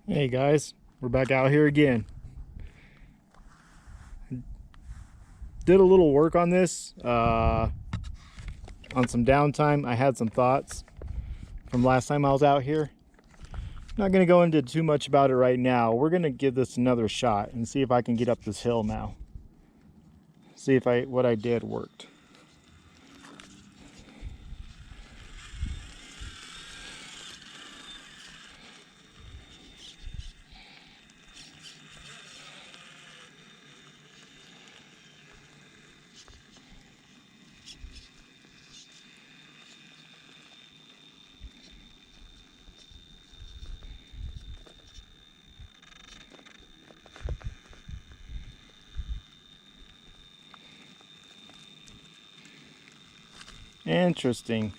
Hey guys, we're back out here again. Did a little work on this on some downtime. I had some thoughts from last time I was out here. Not going to go into too much about it right now. We're going to give this another shot and see if I can get up this hill now. See if what I did worked. Interesting.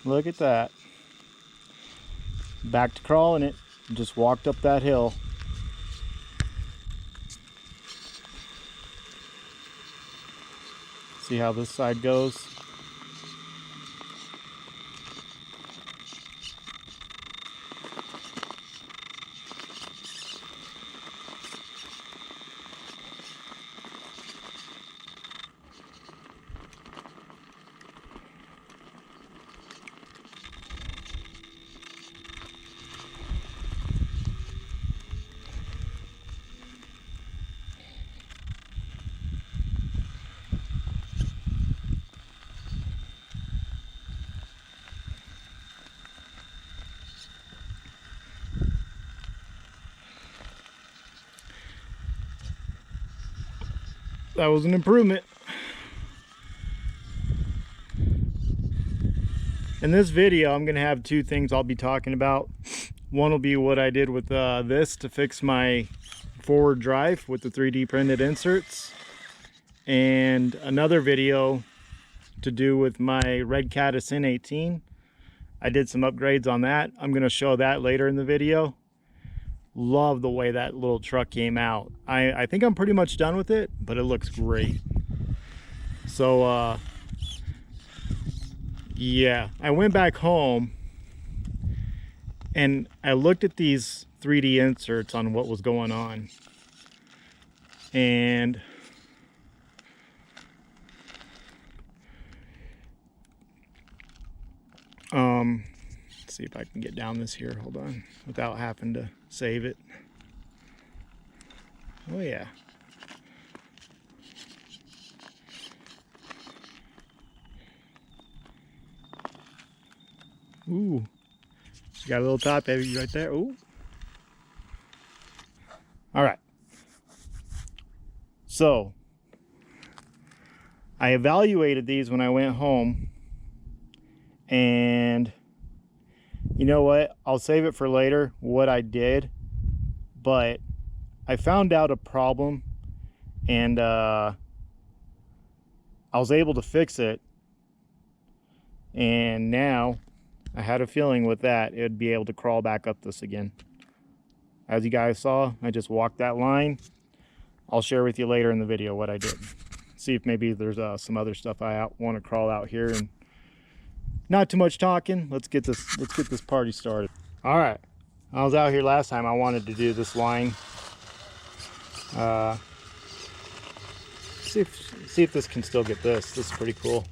Look at that. Back to crawling it. Just walked up that hill. See how this side goes. That was an improvement. In this video, I'm going to have two things I'll be talking about. One will be what I did with this to fix my forward drive with the 3D printed inserts. And another video to do with my Red Cat Ascent18. I did some upgrades on that. I'm going to show that later in the video. Love the way that little truck came out. I think I'm pretty much done with it, but it looks great. So yeah, I went back home and I looked at these 3D inserts on what was going on, and let's see if I can get down this here. Hold on, without having to save it. Oh yeah. Ooh, got a little top heavy right there. Ooh. All right. So I evaluated these when I went home, and you know what? I'll save it for later, what I did, but I found out a problem, and I was able to fix it, and now I had a feeling with that it would be able to crawl back up this again. As you guys saw, I just walked that line. I'll share with you later in the video what I did. See if maybe there's some other stuff I want to crawl out here. And not too much talking. Let's get this party started. All right, I was out here last time. I wanted to do this line. See if this can still get this. This is pretty cool.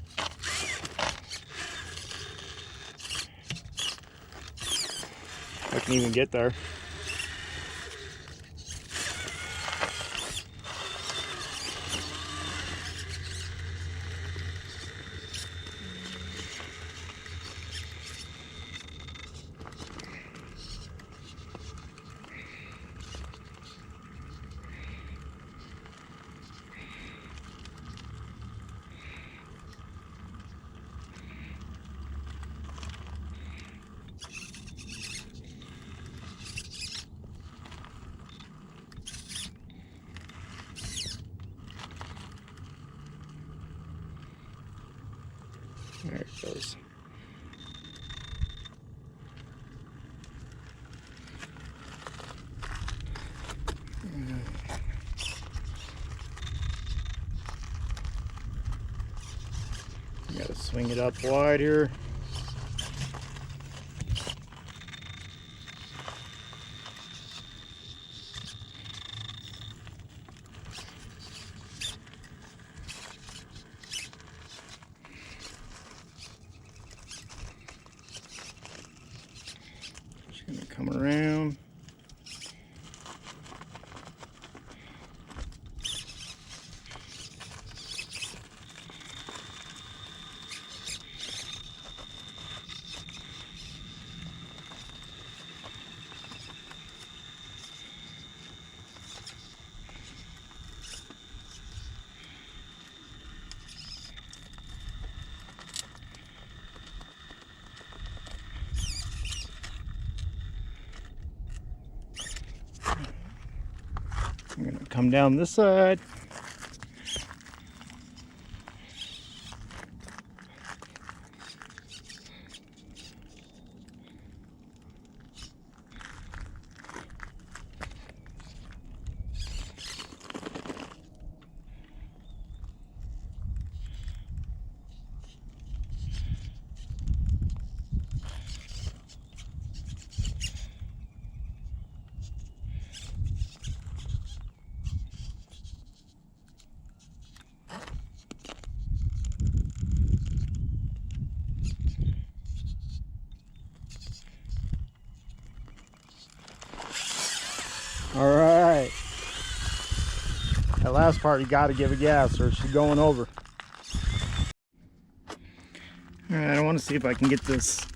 I can even get there. There it goes. Gotta swing it up wide here. Come around. I'm gonna come down this side. All right. That last part, you got to give it gas or she's going over. All right, I want to see if I can get this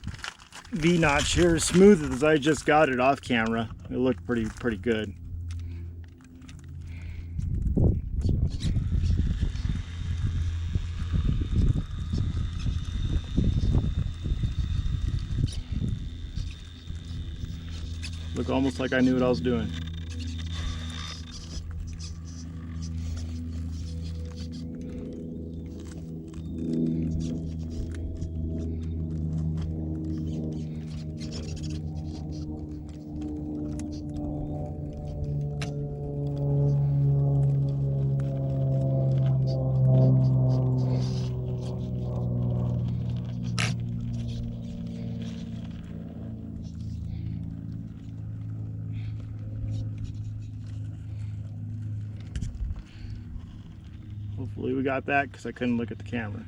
V-notch here as smooth as I just got it off camera. It looked pretty good. Look almost like I knew what I was doing. Hopefully we got that because I couldn't look at the camera.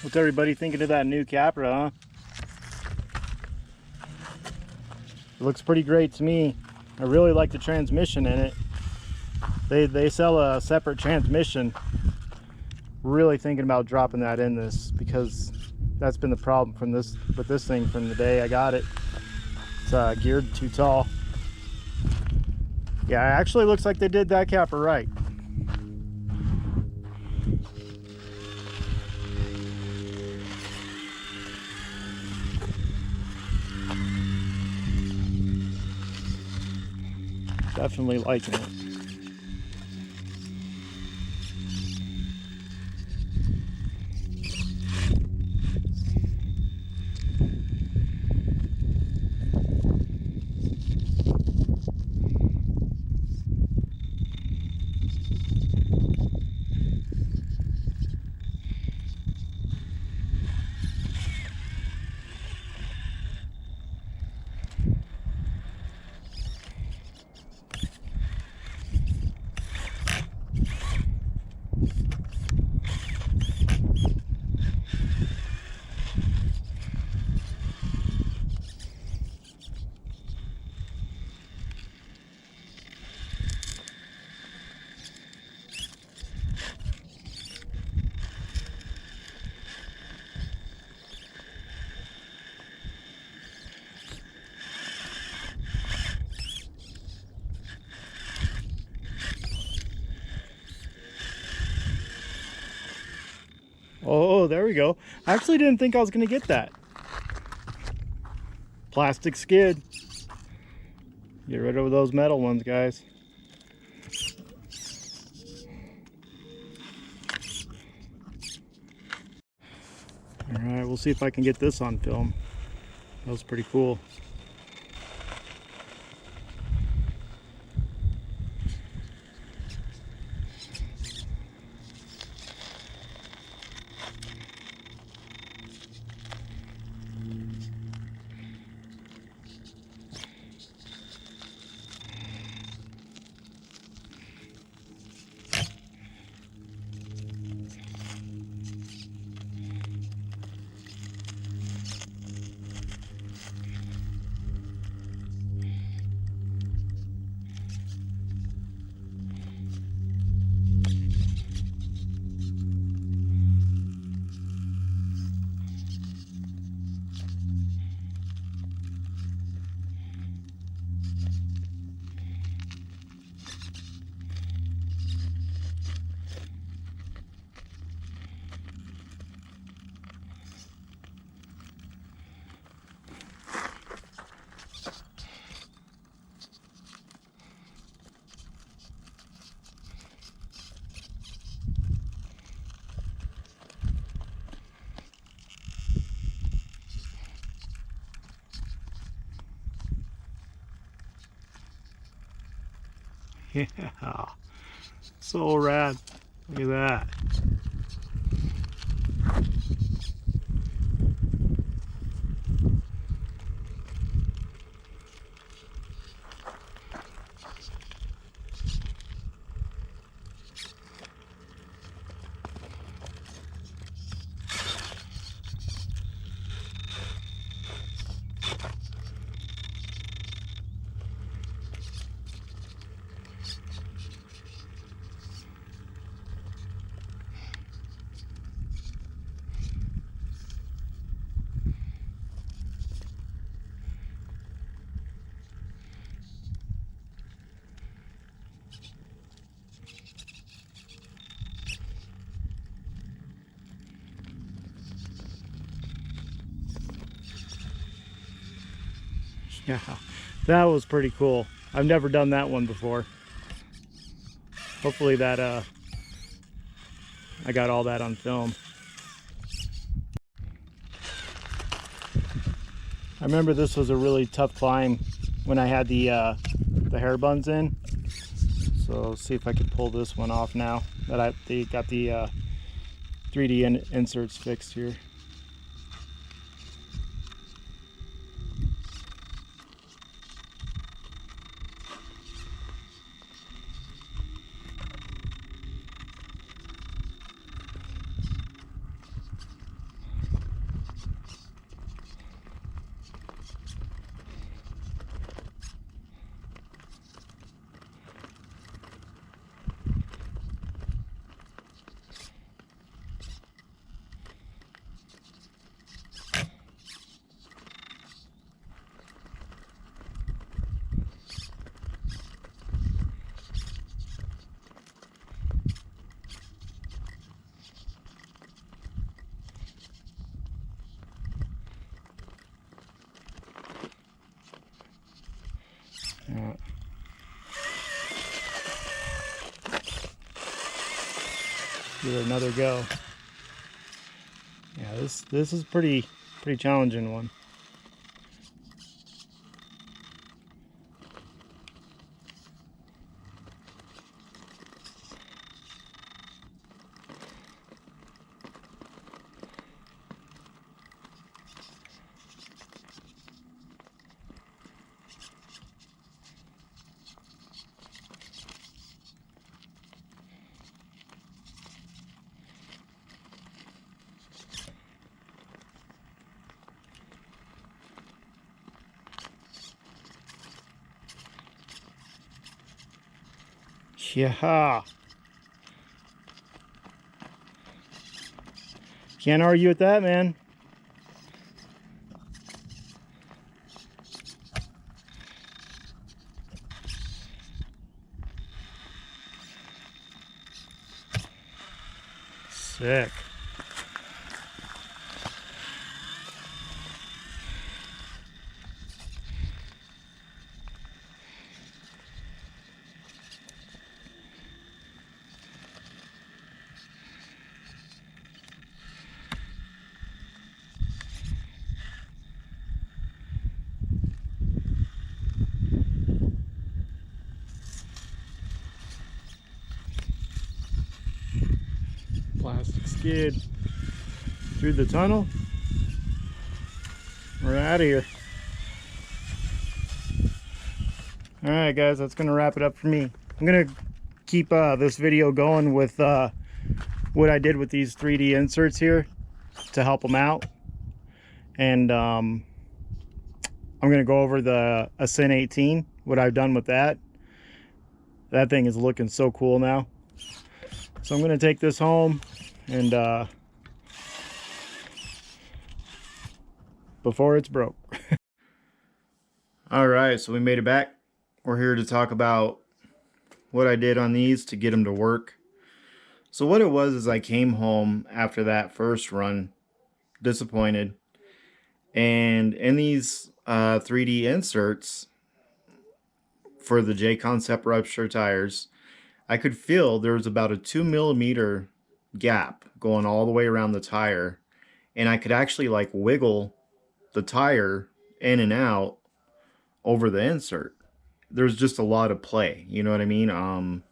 What's everybody thinking of that new Capra, huh? It looks pretty great to me. I really like the transmission in it. They sell a separate transmission. Really thinking about dropping that in this because that's been the problem with this thing from the day I got it. It's geared too tall. Yeah, it actually looks like they did that Capra right. Definitely liking it. Oh, there we go. I actually didn't think I was going to get that. Plastic skid. Get rid of those metal ones, guys. All right, we'll see if I can get this on film. That was pretty cool. Yeah, so rad. Look at that. Yeah, that was pretty cool. I've never done that one before. Hopefully that I got all that on film. I remember this was a really tough climb when I had the hair buns in. So let's see if I can pull this one off now that they got the 3D inserts fixed here. Give it another go. Yeah, this is pretty challenging one. Yeah. Can't argue with that, man. Sick. skid through the tunnel. We're out of here. All right, guys, that's gonna wrap it up for me. I'm gonna keep this video going with what I did with these 3D inserts here to help them out, and I'm gonna go over the Ascent18, what I've done with that. That thing is looking so cool now. So I'm gonna take this home and before it's broke. All right, so we made it back. We're here to talk about what I did on these to get them to work. So what it was is I came home after that first run, disappointed, and in these 3D inserts for the J-Concept rupture tires, I could feel there was about a 2mm gap going all the way around the tire, and I could actually like wiggle the tire in and out over the insert. There's just a lot of play, you know what I mean?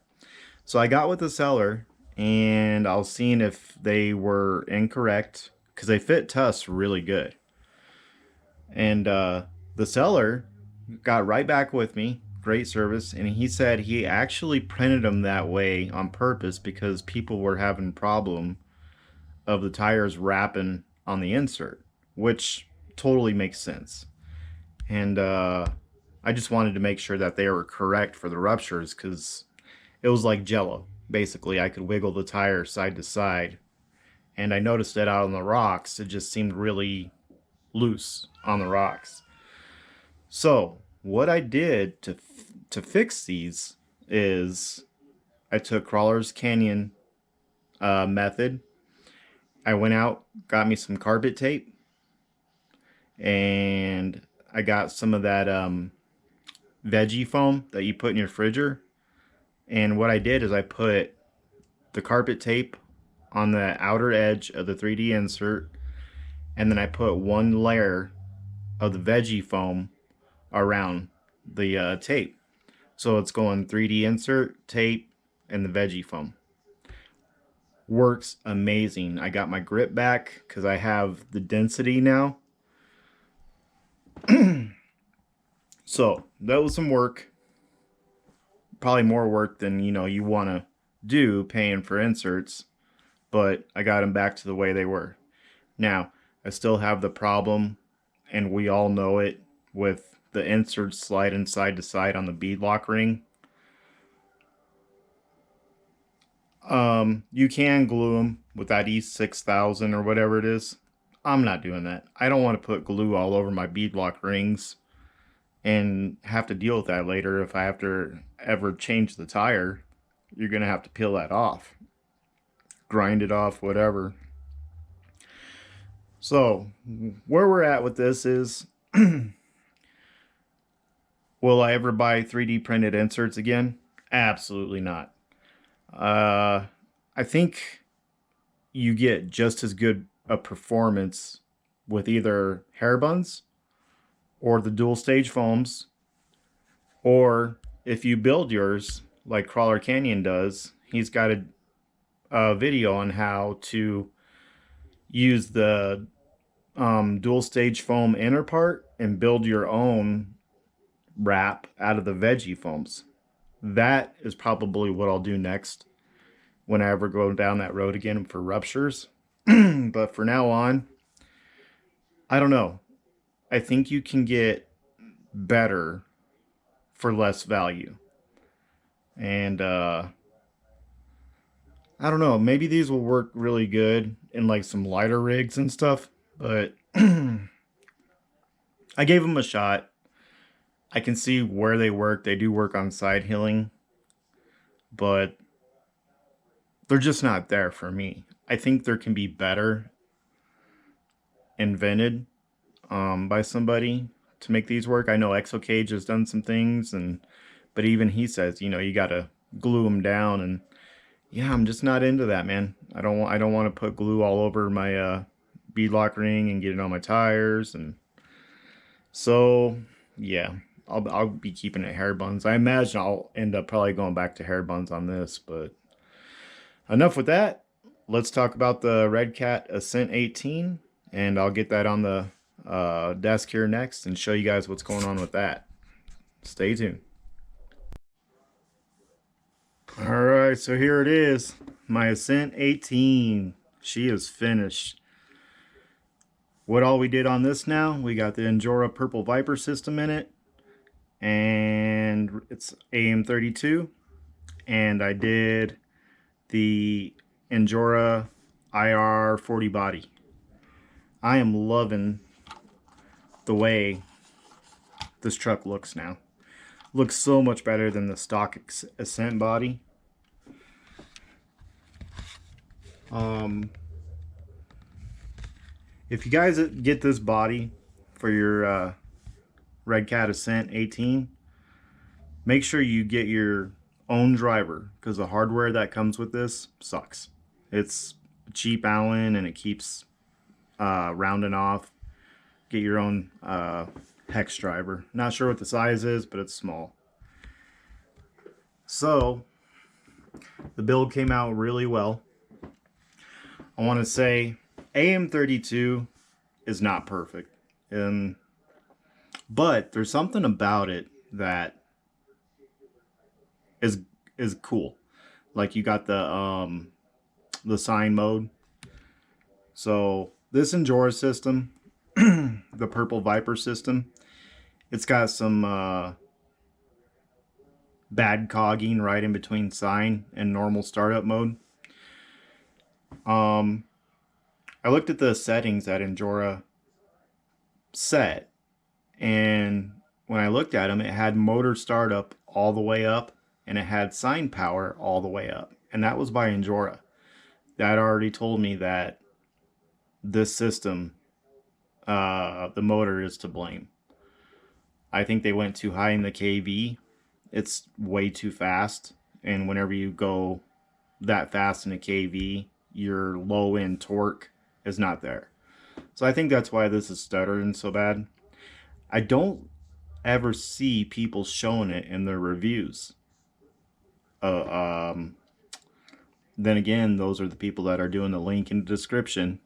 So I got with the seller, and I was seeing if they were incorrect, because they fit Tuss really good. And the seller got right back with me, great service, and he said he actually printed them that way on purpose because people were having problem of the tires wrapping on the insert, which totally makes sense. And I just wanted to make sure that they were correct for the ruptures, because it was like jello. Basically, I could wiggle the tire side to side, and I noticed that out on the rocks, it just seemed really loose on the rocks. So what I did to fix these is I took Crawler's Canyon method. I went out, got me some carpet tape, and I got some of that veggie foam that you put in your fridger. And what I did is I put the carpet tape on the outer edge of the 3D insert, and then I put one layer of the veggie foam around the tape. So it's going 3D insert, tape, and the veggie foam. Works amazing. I got my grip back because I have the density now. So that was some work. Probably more work than you want to do paying for inserts, but I got them back to the way they were. Now I still have the problem, and we all know it, with the inserts sliding side to side on the beadlock ring. You can glue them with that E6000 or whatever it is. I'm not doing that. I don't want to put glue all over my beadlock rings and have to deal with that later. If I have to ever change the tire, you're gonna have to peel that off, grind it off, whatever. So where we're at with this is will I ever buy 3D printed inserts again? Absolutely not. I think you get just as good a performance with either hair buns or the dual stage foams, or if you build yours like Crawler Canyon does. He's got a video on how to use the dual stage foam inner part and build your own wrap out of the veggie foams. That is probably what I'll do next when I ever go down that road again for ruptures. But for now on, I don't know. I think you can get better for less value. And I don't know, maybe these will work really good in like some lighter rigs and stuff, but I gave them a shot. I can see where they work. They do work on side hilling, but they're just not there for me. I think there can be better invented by somebody to make these work. I know Exocage has done some things, but even he says, you gotta glue them down, and yeah, I'm just not into that, man. I don't want to put glue all over my beadlock ring and get it on my tires, and so yeah, I'll be keeping it hair buns. I imagine I'll end up probably going back to hair buns on this, but enough with that. let's talk about the Red Cat Ascent18, and I'll get that on the desk here next and show you guys what's going on with that. Stay tuned. Alright, so here it is, my Ascent18. She is finished. What all we did on this now, we got the Injora Purple Viper system in it, and it's AM32, and I did the Injora IR40 body. I am loving the way this truck looks now. Looks so much better than the stock Ascent body. If you guys get this body for your Red Cat Ascent18, make sure you get your own driver, because the hardware that comes with this sucks. It's cheap Allen and it keeps rounding off. Get your own hex driver. Not sure what the size is, but it's small. So the build came out really well. I want to say AM32 is not perfect, but there's something about it that is cool. Like, you got the sign mode. So this Injora system, the Purple Viper system, it's got some bad cogging right in between sign and normal startup mode. I looked at the settings that Injora set, and when I looked at them, it had motor startup all the way up, and it had sign power all the way up, and that was by Injora. That already told me that this system, the motor is to blame. I think they went too high in the kV. It's way too fast, and whenever you go that fast in a kV, your low end torque is not there. So I think that's why this is stuttering so bad. I don't ever see people showing it in their reviews. Then again, those are the people that are doing the link in the description.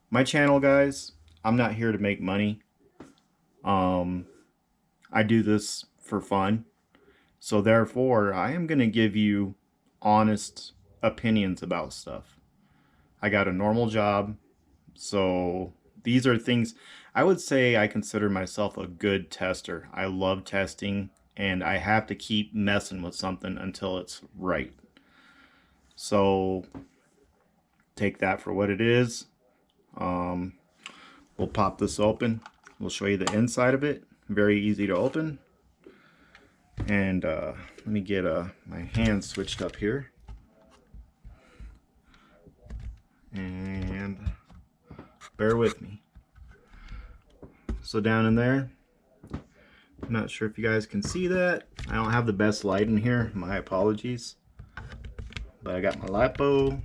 My channel, guys, I'm not here to make money. I do this for fun. So therefore, I am going to give you honest opinions about stuff. I got a normal job, so these are things. I would say I consider myself a good tester. I love testing, and I have to keep messing with something until it's right. So take that for what it is. We'll pop this open. We'll show you the inside of it. Very easy to open. And let me get my hand switched up here. And bear with me. So down in there, I'm not sure if you guys can see that. I don't have the best light in here. My apologies. But I got my lipo.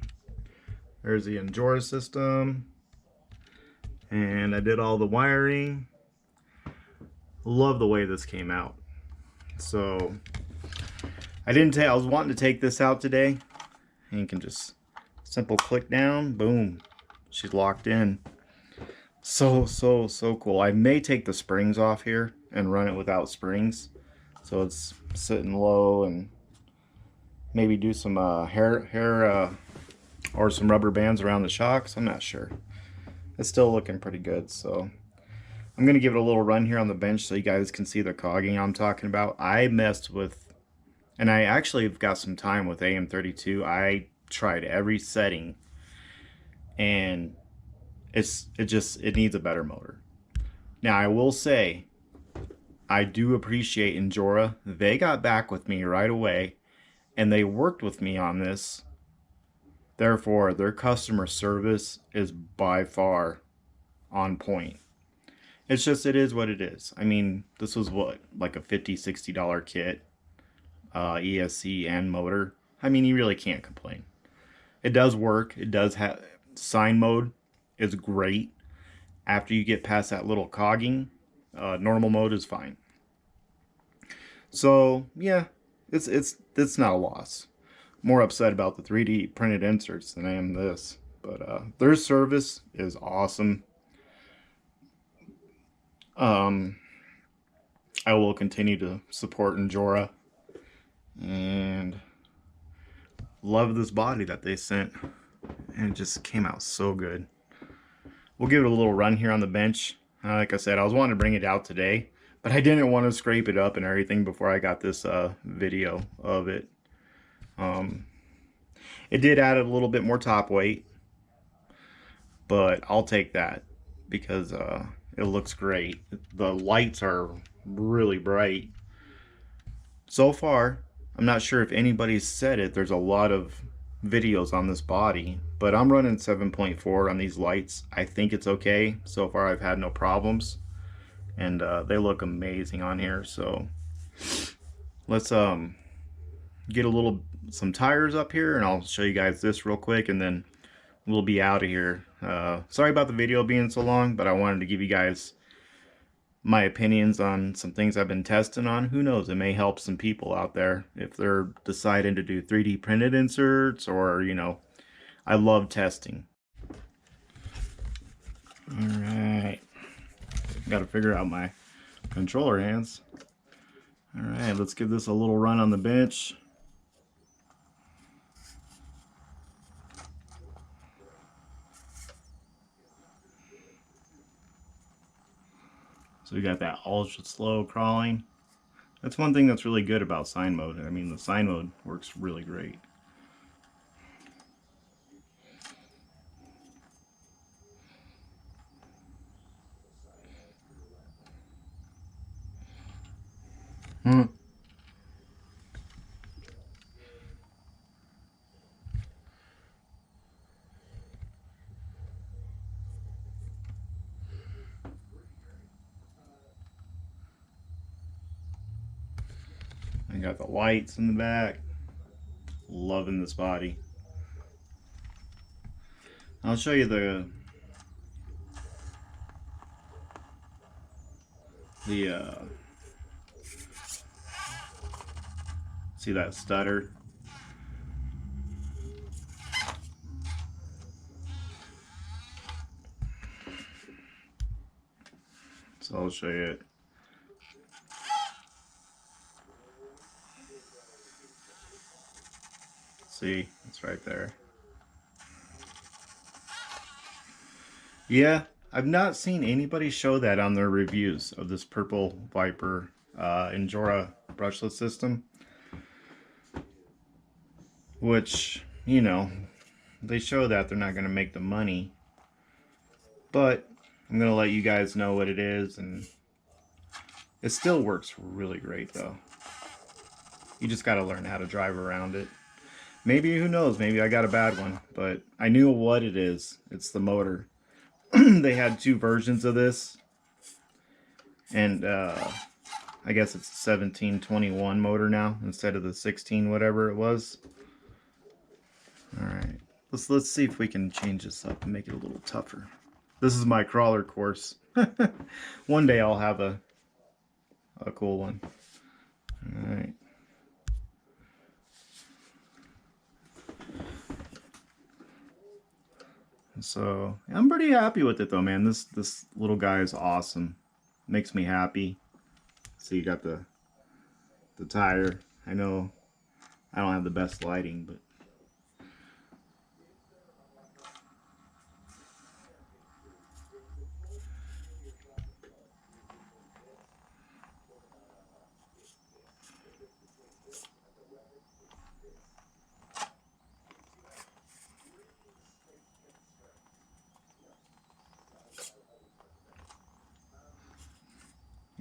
There's the Injora system. And I did all the wiring. Love the way this came out. So I was wanting to take this out today, and you can just simple click down, boom, she's locked in. So cool. I may take the springs off here and run it without springs, so it's sitting low, and maybe do some hair or some rubber bands around the shocks. I'm not sure. It's still looking pretty good, so I'm gonna give it a little run here on the bench so you guys can see the cogging I'm talking about. I messed with, and I actually have got some time with AM32. I tried every setting, and it needs a better motor. Now I will say, I do appreciate Injora. They got back with me right away, and they worked with me on this. Therefore, their customer service is by far on point. It's just, it is what it is. I mean, this was what, like a $50–$60 kit, ESC and motor. I mean, you really can't complain. It does work. It does have sign mode is great. After you get past that little cogging, normal mode is fine. So yeah, it's not a loss. more upset about the 3D printed inserts than I am this. But their service is awesome. I will continue to support Injora, and love this body that they sent, and it just came out so good. We'll give it a little run here on the bench. Like I said, I was wanting to bring it out today, but I didn't want to scrape it up and everything before I got this video of it. It did add a little bit more top weight, but I'll take that because it looks great. The lights are really bright. So far, I'm not sure if anybody's said it, there's a lot of videos on this body, but I'm running 7.4 on these lights. I think it's okay. So far I've had no problems, and they look amazing on here. So let's get some tires up here, and I'll show you guys this real quick, and then we'll be out of here. Sorry about the video being so long, but I wanted to give you guys my opinions on some things I've been testing on. Who knows, it may help some people out there if they're deciding to do 3D printed inserts, or, you know, I love testing. Alright, got to figure out my controller hands. Alright, let's give this a little run on the bench. So we got that ultra slow crawling. That's one thing that's really good about sign mode. I mean, the sign mode works really great. I got the lights in the back. Loving this body. I'll show you the see that stutter? So I'll show you it. See, it's right there. Yeah, I've not seen anybody show that on their reviews of this Purple Viper Injora brushless system. Which, you know, they show that they're not going to make the money. But I'm going to let you guys know what it is, and it still works really great though. You just got to learn how to drive around it. Maybe, who knows, maybe I got a bad one, but I knew what it is. It's the motor. They had two versions of this, and I guess it's a 1721 motor now instead of the 16 whatever it was. Alright, let's see if we can change this up and make it a little tougher. This is my crawler course. One day I'll have a cool one. Alright. So I'm pretty happy with it though, man. This little guy is awesome. Makes me happy. So you got the tire. I know I don't have the best lighting, but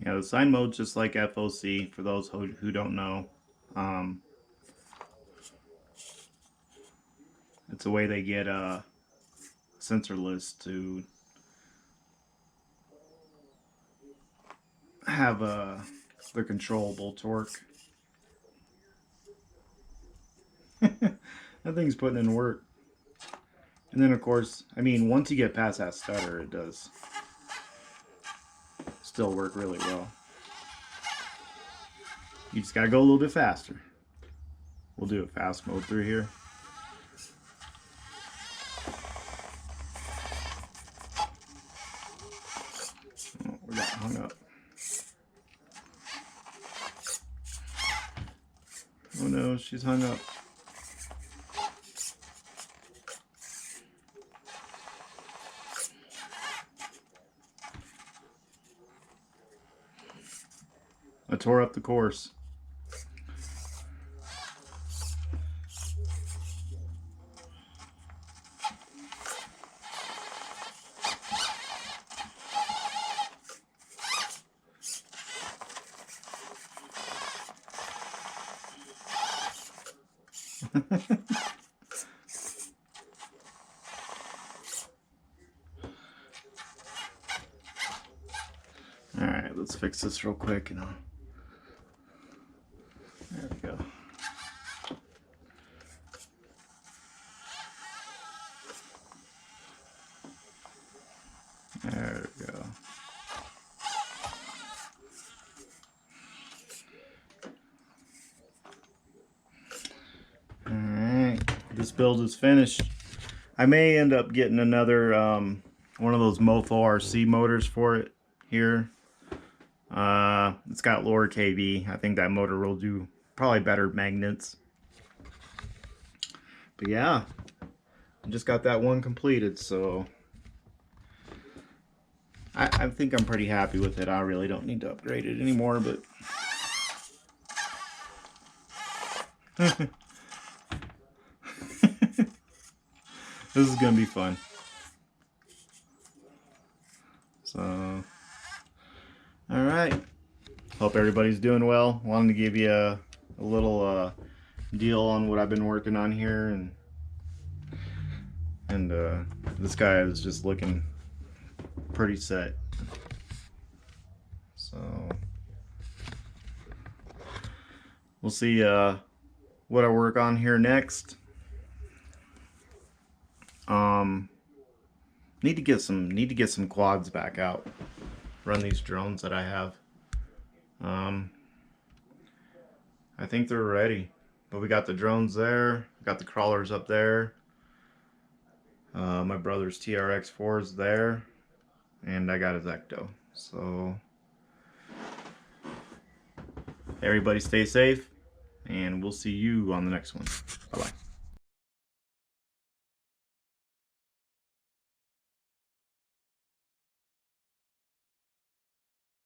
yeah, the sign mode's just like FOC for those who don't know. It's a way they get sensorless to have the controllable torque. That thing's putting in work. And then of course, I mean, once you get past that stutter, it does still work really well. You just gotta go a little bit faster. We'll do a fast mode through here. Oh, we got hung up. Oh no, she's hung up. I tore up the course. Alright, let's fix this real quick and there we go. There we go. Alright, this build is finished. I may end up getting another one of those Mofo RC motors for it here. It's got lower kV. I think that motor will do probably better magnets. But yeah, I just got that one completed, so I think I'm pretty happy with it. I really don't need to upgrade it anymore, but this is gonna be fun. So, all right. Hope everybody's doing well. Wanted to give you a little deal on what I've been working on here, and this guy is just looking pretty set. So we'll see what I work on here next. Need to get some quads back out. Run these drones that I have. I think they're ready, but we got the drones there, got the crawlers up there. My brother's TRX4 is there, and I got his Ecto. So everybody stay safe, and we'll see you on the next one. Bye bye.